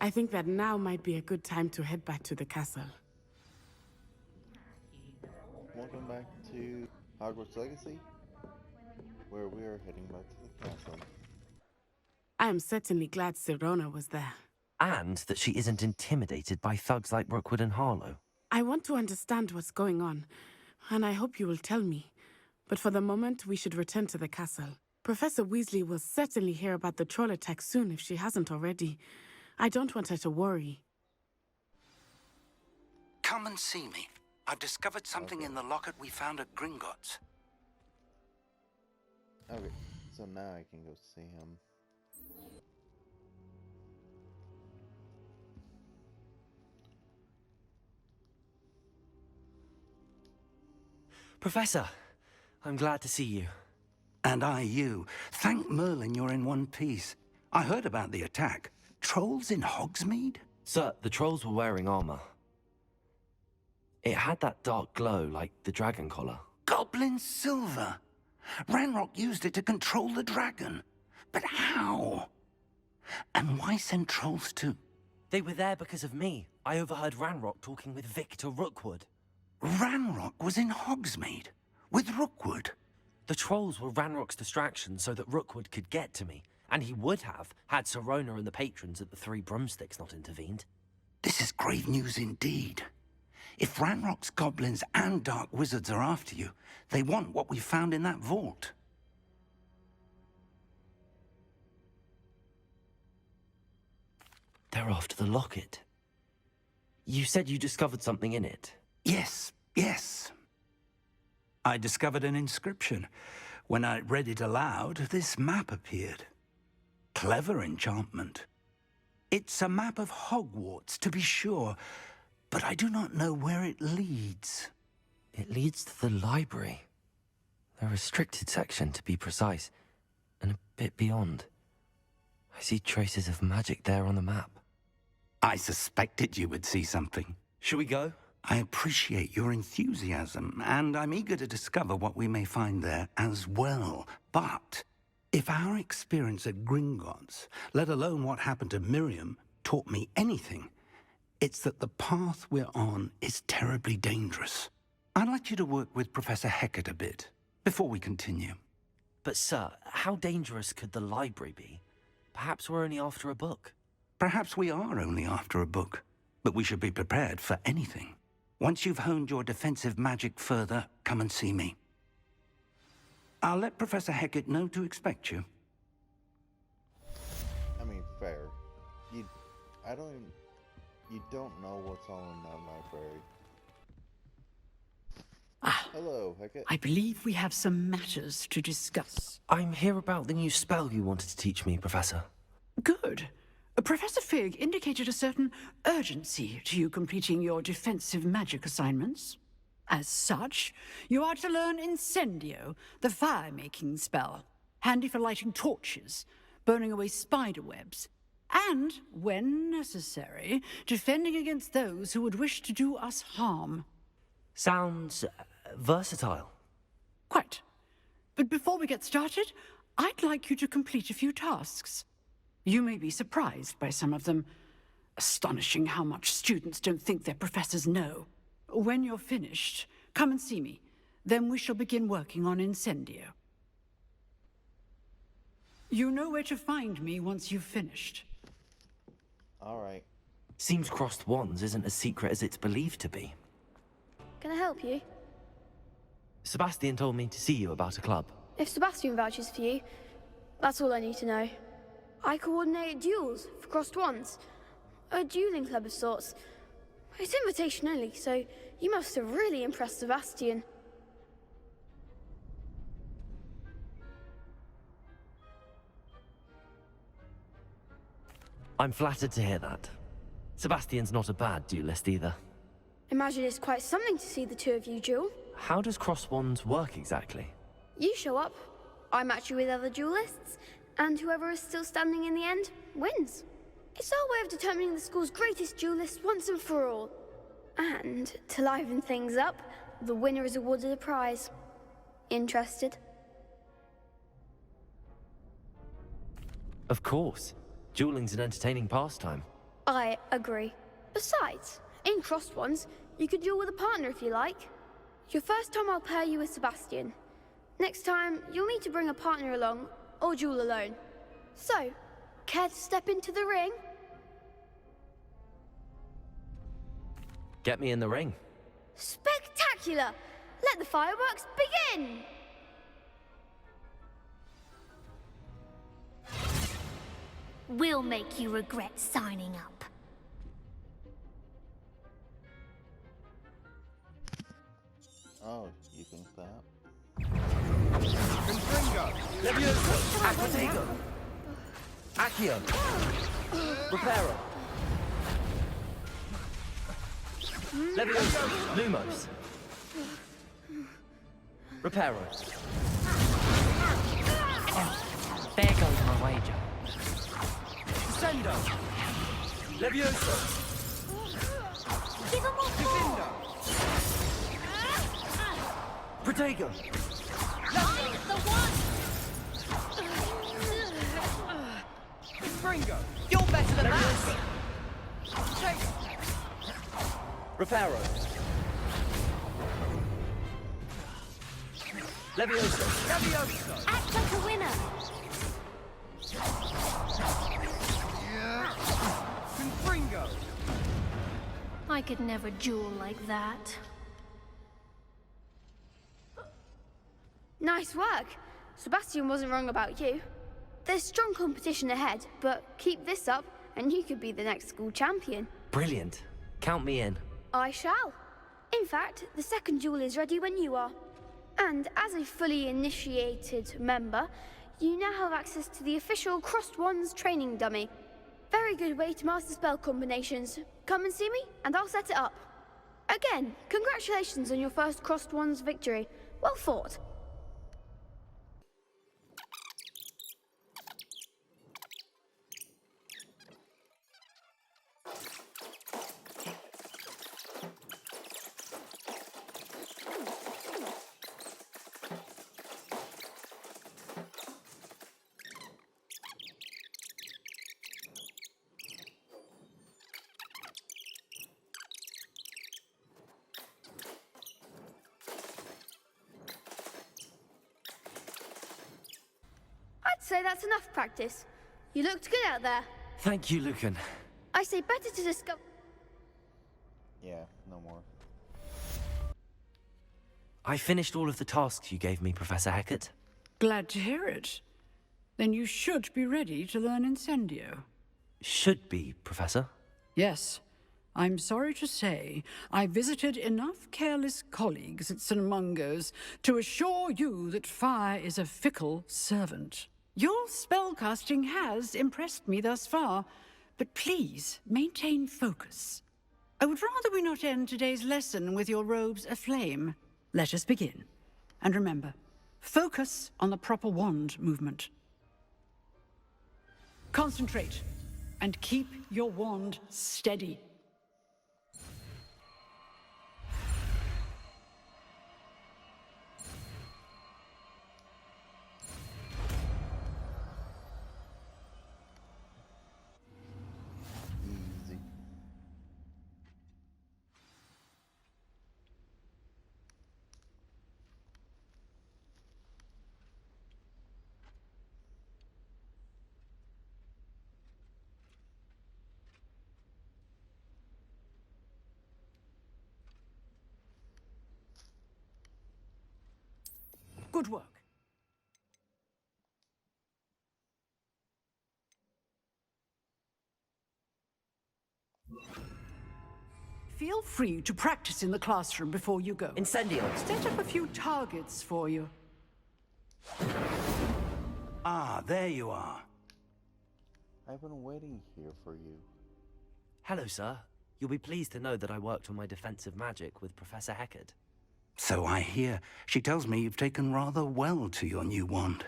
I think that now might be a good time to head back to the castle. Welcome back to Hogwarts Legacy, where we are heading back to the castle. I am certainly glad Sirona was there. And that she isn't intimidated by thugs like Rookwood and Harlow. I want to understand what's going on, and I hope you will tell me. But for the moment, we should return to the castle. Professor Weasley will certainly hear about the troll attack soon if she hasn't already. I don't want her to worry. Come and see me. I've discovered something in the locket we found at Gringotts. Okay, so now I can go see him. Professor, I'm glad to see you. And I you. Thank Merlin you're in one piece. I heard about the attack. Trolls in Hogsmeade? Sir, the trolls were wearing armor. It had that dark glow like the dragon collar. Goblin silver! Ranrock used it to control the dragon. But how? And why send trolls too? They were there because of me. I overheard Ranrock talking with Victor Rookwood. Ranrock was in Hogsmeade? With Rookwood? The trolls were Ranrock's distraction so that Rookwood could get to me. And he would have, had Sirona and the patrons at the Three Broomsticks not intervened. This is grave news indeed. If Ranrock's goblins and dark wizards are after you, they want what we found in that vault. They're after the locket. You said you discovered something in it. Yes. I discovered an inscription. When I read it aloud, this map appeared. Clever enchantment. It's a map of Hogwarts, to be sure, but I do not know where it leads. It leads to the library. The restricted section, to be precise, and a bit beyond. I see traces of magic there on the map. I suspected you would see something. Shall we go? I appreciate your enthusiasm, and I'm eager to discover what we may find there as well. But if our experience at Gringotts, let alone what happened to Miriam, taught me anything, it's that the path we're on is terribly dangerous. I'd like you to work with Professor Hecat a bit, before we continue. But sir, how dangerous could the library be? Perhaps we're only after a book. Perhaps we are only after a book, but we should be prepared for anything. Once you've honed your defensive magic further, come and see me. I'll let Professor Hecat know to expect you. I mean, fair. You don't know what's all in that library. Hello, Hecat. I believe we have some matters to discuss. I'm here about the new spell you wanted to teach me, Professor. Good. Professor Fig indicated a certain urgency to you completing your defensive magic assignments. As such, you are to learn Incendio, the fire-making spell, handy for lighting torches, burning away spider webs, and, when necessary, defending against those who would wish to do us harm. Sounds versatile. Quite. But before we get started, I'd like you to complete a few tasks. You may be surprised by some of them. Astonishing how much students don't think their professors know. When you're finished, come and see me. Then we shall begin working on Incendio. You know where to find me once you've finished. Alright. Seems crossed wands isn't as secret as it's believed to be. Can I help you? Sebastian told me to see you about a club. If Sebastian vouches for you, that's all I need to know. I coordinate duels for crossed wands. A dueling club of sorts. It's invitation only, so you must have really impressed Sebastian. I'm flattered to hear that. Sebastian's not a bad duelist either. Imagine it's quite something to see the two of you duel. How does cross wands work exactly? You show up, I match you with other duelists, and whoever is still standing in the end wins. It's our way of determining the school's greatest duelist once and for all. And to liven things up, the winner is awarded a prize. Interested? Of course. Dueling's an entertaining pastime. I agree. Besides, in crossed ones, you could duel with a partner if you like. Your first time I'll pair you with Sebastian. Next time, you'll need to bring a partner along, or duel alone. So, care to step into the ring? Get me in the ring. Spectacular! Let the fireworks begin! We'll make you regret signing up. Oh, you think that? Levioso! Aquatego! Accio! Reparo! Levioso! Lumos! Reparo! There goes my wager. Sendo! Levioso! Give him more! Protego! I'm the one! Springo! You're better than that! Reparo! Levioso! Levioso! Act like a winner! Confringo! I could never duel like that. Nice work. Sebastian wasn't wrong about you. There's strong competition ahead, but keep this up and you could be the next school champion. Brilliant. Count me in. I shall. In fact, the second duel is ready when you are. And as a fully initiated member, you now have access to the official Crossed Wands training dummy. Very good way to master spell combinations. Come and see me, and I'll set it up. Again, congratulations on your first Crossed Wands victory. Well fought. I'd say that's enough practice. You looked good out there. Thank you, Lucan. I say better to discover... Yeah, no more. I finished all of the tasks you gave me, Professor Hecat. Glad to hear it. Then you should be ready to learn Incendio. Should be, Professor. Yes. I'm sorry to say, I visited enough careless colleagues at St. Mungo's to assure you that fire is a fickle servant. Your spellcasting has impressed me thus far, but please maintain focus. I would rather we not end today's lesson with your robes aflame. Let us begin. And remember, focus on the proper wand movement. Concentrate, and keep your wand steady. Easy. Good work. Feel free to practice in the classroom before you go. Incendio! Set up a few targets for you. Ah, there you are. I've been waiting here for you. Hello, sir. You'll be pleased to know that I worked on my defensive magic with Professor Hecat. So I hear. She tells me you've taken rather well to your new wand.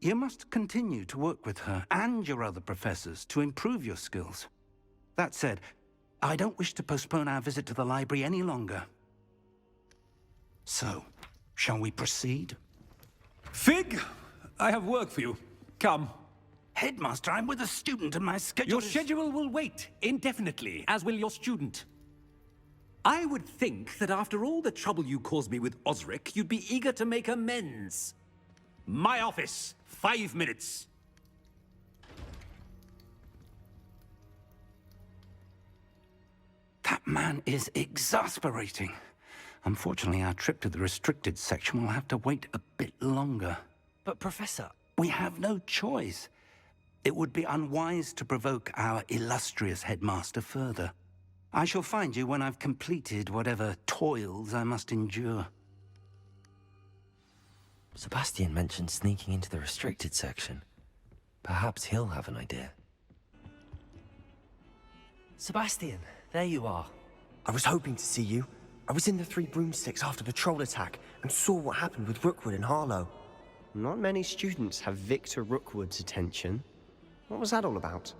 You must continue to work with her and your other professors to improve your skills. That said, I don't wish to postpone our visit to the library any longer. So, shall we proceed? Fig, I have work for you. Come. Headmaster, I'm with a student and my schedule Your is... schedule will wait indefinitely, as will your student. I would think that after all the trouble you caused me with Osric, you'd be eager to make amends. My office, 5 minutes. That man is exasperating. Unfortunately, our trip to the restricted section will have to wait a bit longer. But Professor... We have no choice. It would be unwise to provoke our illustrious headmaster further. I shall find you when I've completed whatever toils I must endure. Sebastian mentioned sneaking into the restricted section. Perhaps he'll have an idea. Sebastian, there you are. I was hoping to see you. I was in the Three Broomsticks after the troll attack and saw what happened with Rookwood and Harlow. Not many students have Victor Rookwood's attention. What was that all about?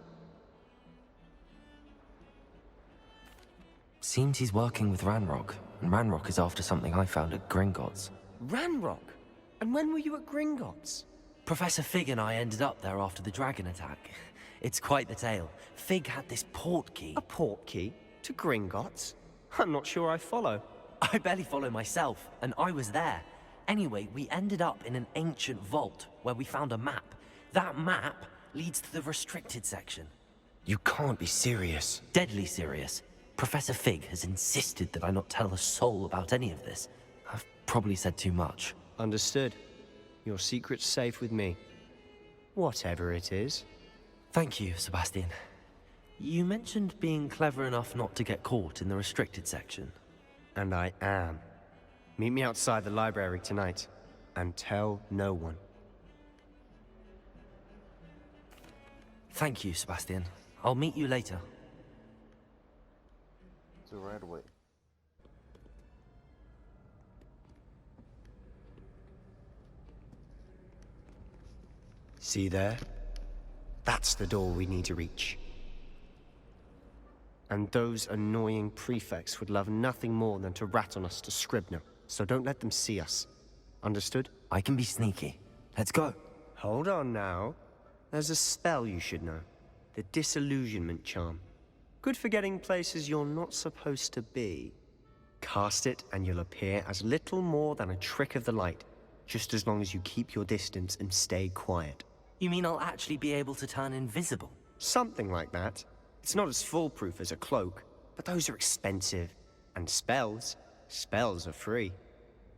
Seems he's working with Ranrock, and Ranrock is after something I found at Gringotts. Ranrock? And when were you at Gringotts? Professor Fig and I ended up there after the dragon attack. It's quite the tale. Fig had this port key. A port key? To Gringotts? I'm not sure I follow. I barely follow myself, and I was there. Anyway, we ended up in an ancient vault where we found a map. That map leads to the restricted section. You can't be serious. Deadly serious. Professor Fig has insisted that I not tell a soul about any of this. I've probably said too much. Understood. Your secret's safe with me. Whatever it is. Thank you, Sebastian. You mentioned being clever enough not to get caught in the restricted section. And I am. Meet me outside the library tonight, and tell no one. Thank you, Sebastian. I'll meet you later. So right away. See there? That's the door we need to reach. And those annoying prefects would love nothing more than to rat on us to Scribner, so don't let them see us. Understood? I can be sneaky. Let's go. Hold on now. There's a spell you should know. The Disillusionment Charm. Good for getting places you're not supposed to be. Cast it and you'll appear as little more than a trick of the light, just as long as you keep your distance and stay quiet. You mean I'll actually be able to turn invisible? Something like that. It's not as foolproof as a cloak, but those are expensive. And spells are free.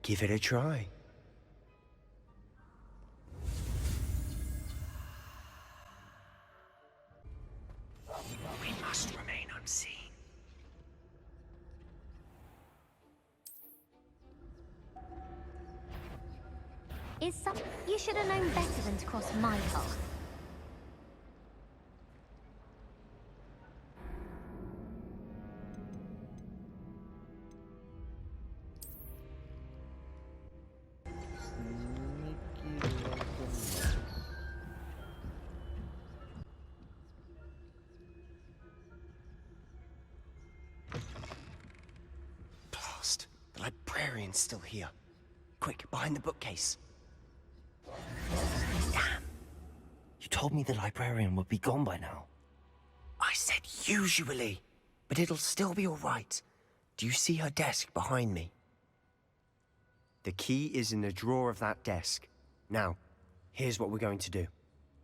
Give it a try. We must remain unseen. You should have known better than to cross my path. Sneaky like a mouse. Blast. The librarian's still here. Quick, behind the bookcase. Damn. You told me the librarian would be gone by now. I said usually, but it'll still be all right. Do you see her desk behind me? The key is in the drawer of that desk. Now, here's what we're going to do.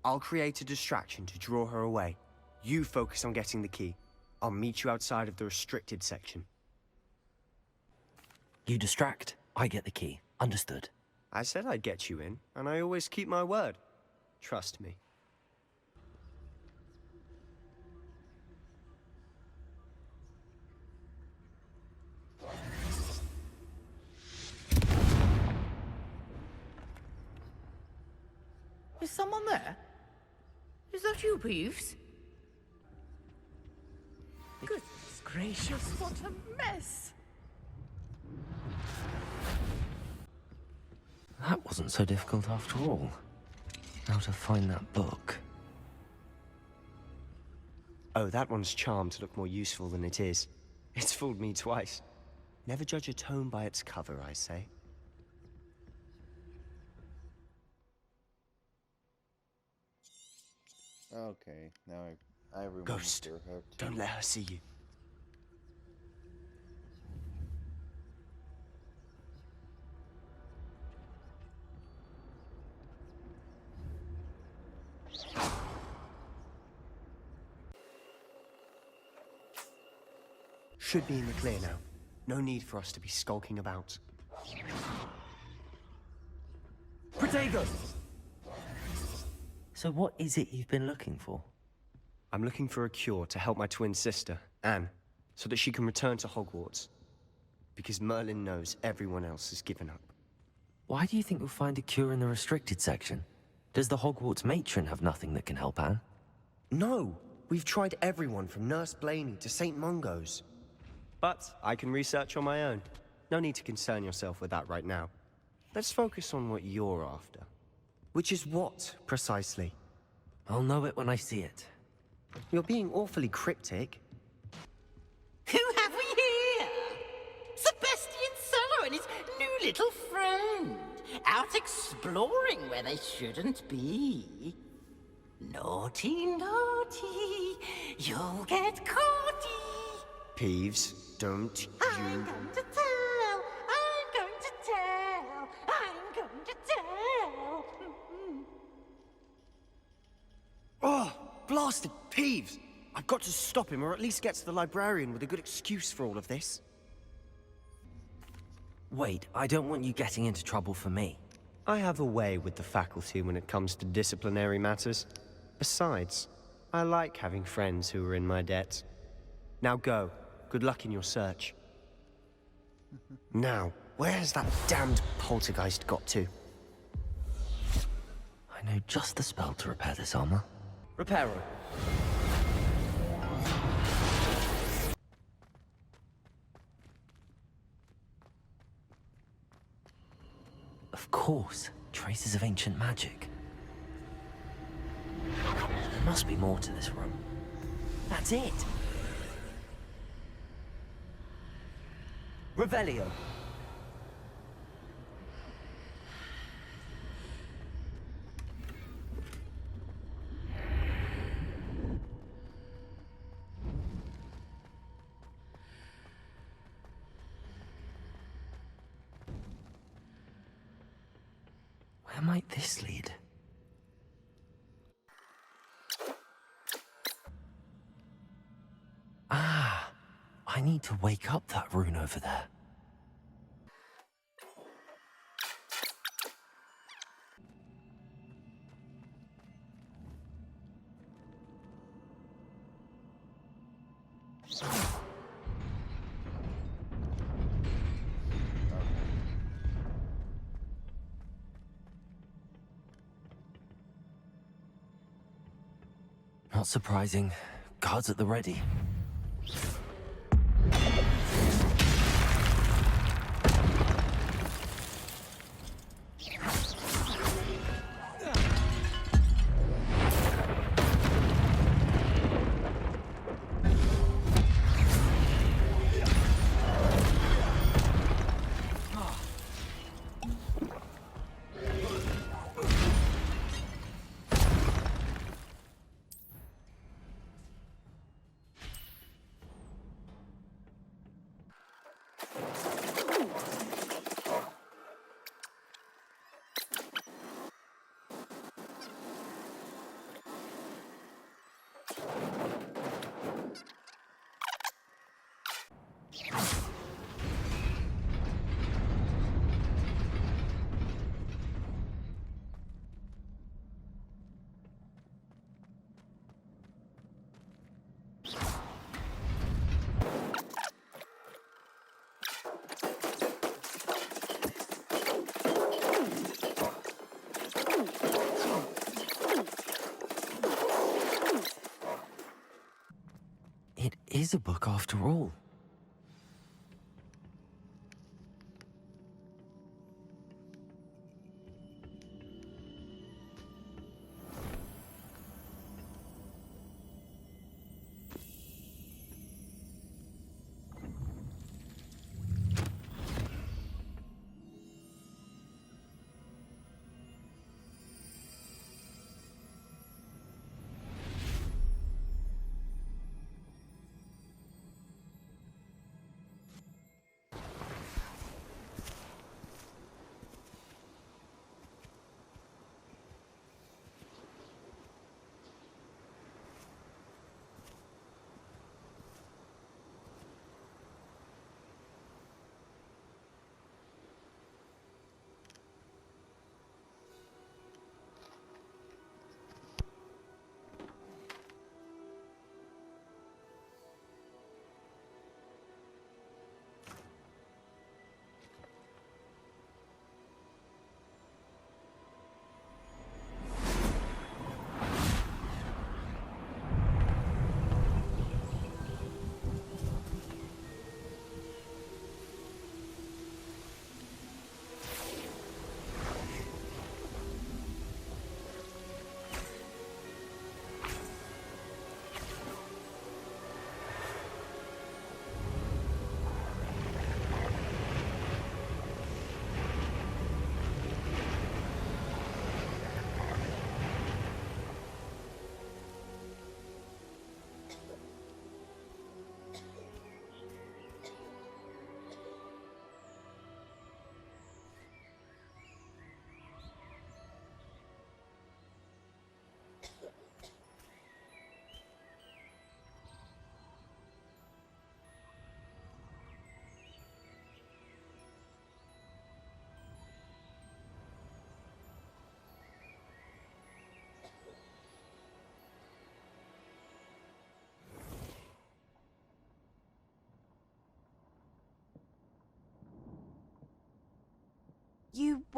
I'll create a distraction to draw her away. You focus on getting the key. I'll meet you outside of the restricted section. You distract, I get the key. Understood. I said I'd get you in, and I always keep my word. Trust me. Is someone there? Is that you, Peeves? Goodness gracious, what a mess! That wasn't so difficult after all. How to find that book. Oh, that one's charmed to look more useful than it is. It's fooled me twice. Never judge a tome by its cover, I say. Okay, now I remember Ghost, her too. don't let her see you. Should be in the clear now. No need for us to be skulking about. Protego! So what is it you've been looking for? I'm looking for a cure to help my twin sister, Anne, so that she can return to Hogwarts. Because Merlin knows everyone else has given up. Why do you think we'll find a cure in the restricted section? Does the Hogwarts matron have nothing that can help Anne? No! We've tried everyone from Nurse Blaney to St. Mungo's. But I can research on my own. No need to concern yourself with that right now. Let's focus on what you're after. Which is what, precisely? I'll know it when I see it. You're being awfully cryptic. Who have we here? Sebastian Sallow and his new little friend. Out exploring where they shouldn't be. Naughty, naughty. You'll get caughty. Peeves, don't I'm you... going to tell. I'm going to tell. I'm going to tell. Oh, blasted Peeves! I've got to stop him, or at least get to the librarian with a good excuse for all of this. Wait, I don't want you getting into trouble for me. I have a way with the faculty when it comes to disciplinary matters. Besides, I like having friends who are in my debt. Now go. Good luck in your search. Now, where has that damned poltergeist got to? I know just the spell to repair this armor. Reparo. Of course, traces of ancient magic. There must be more to this room. That's it! Revelio. Where might this lead? Ah, I need to wake up that rune over there. Not surprising. Guards at the ready. It is a book after all.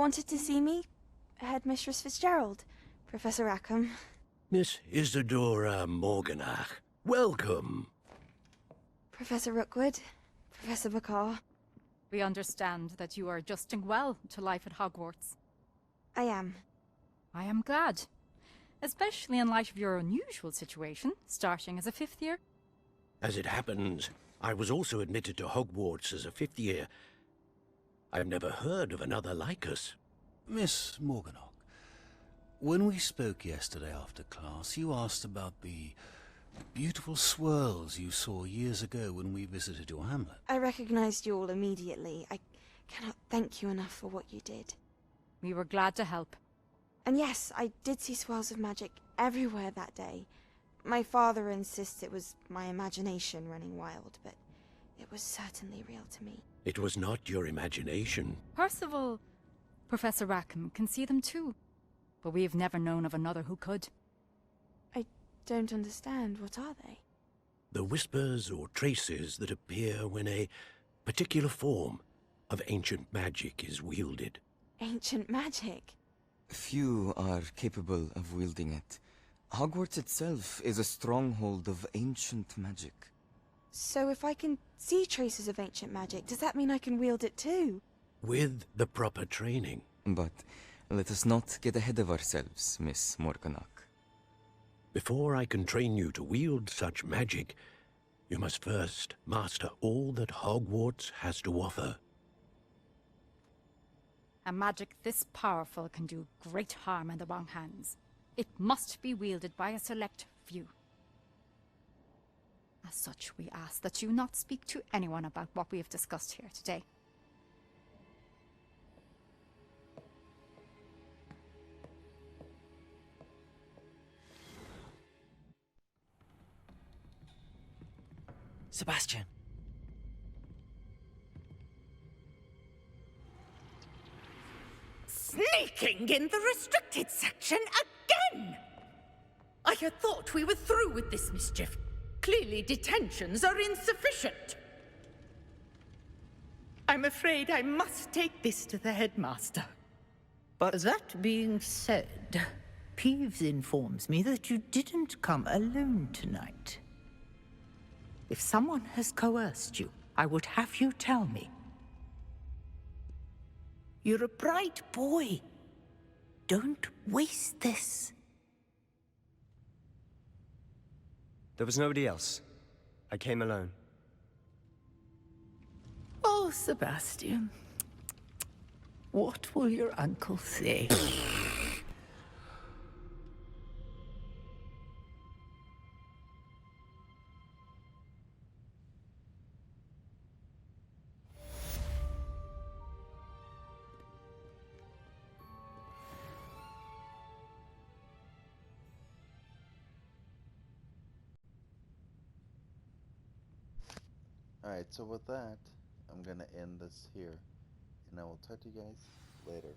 wanted to see me? Headmistress Fitzgerald, Professor Rackham. Miss Isadora Morganach, welcome. Professor Rookwood, Professor Bakar. We understand that you are adjusting well to life at Hogwarts. I am. I am glad. Especially in light of your unusual situation, starting as a 5th year. As it happens, I was also admitted to Hogwarts as a 5th year. I've never heard of another like us. Miss Morganach, when we spoke yesterday after class, you asked about the beautiful swirls you saw years ago when we visited your hamlet. I recognized you all immediately. I cannot thank you enough for what you did. We were glad to help. And yes, I did see swirls of magic everywhere that day. My father insists it was my imagination running wild, but it was certainly real to me. It was not your imagination. Percival, Professor Rackham can see them too. But we've never known of another who could. I don't understand. What are they? The whispers or traces that appear when a particular form of ancient magic is wielded. Ancient magic? Few are capable of wielding it. Hogwarts itself is a stronghold of ancient magic. So if I can see traces of ancient magic, does that mean I can wield it too? With the proper training. But let us not get ahead of ourselves, Miss Morganach. Before I can train you to wield such magic, you must first master all that Hogwarts has to offer. A magic this powerful can do great harm in the wrong hands. It must be wielded by a select few. As such, we ask that you not speak to anyone about what we have discussed here today. Sebastian! Sneaking in the restricted section again! I had thought we were through with this mischief. Clearly detentions are insufficient. I'm afraid I must take this to the headmaster. But that being said, Peeves informs me that you didn't come alone tonight. If someone has coerced you, I would have you tell me. You're a bright boy. Don't waste this. There was nobody else. I came alone. Oh, Sebastian. What will your uncle say? Alright, so with that, I'm gonna end this here, and I will talk to you guys later.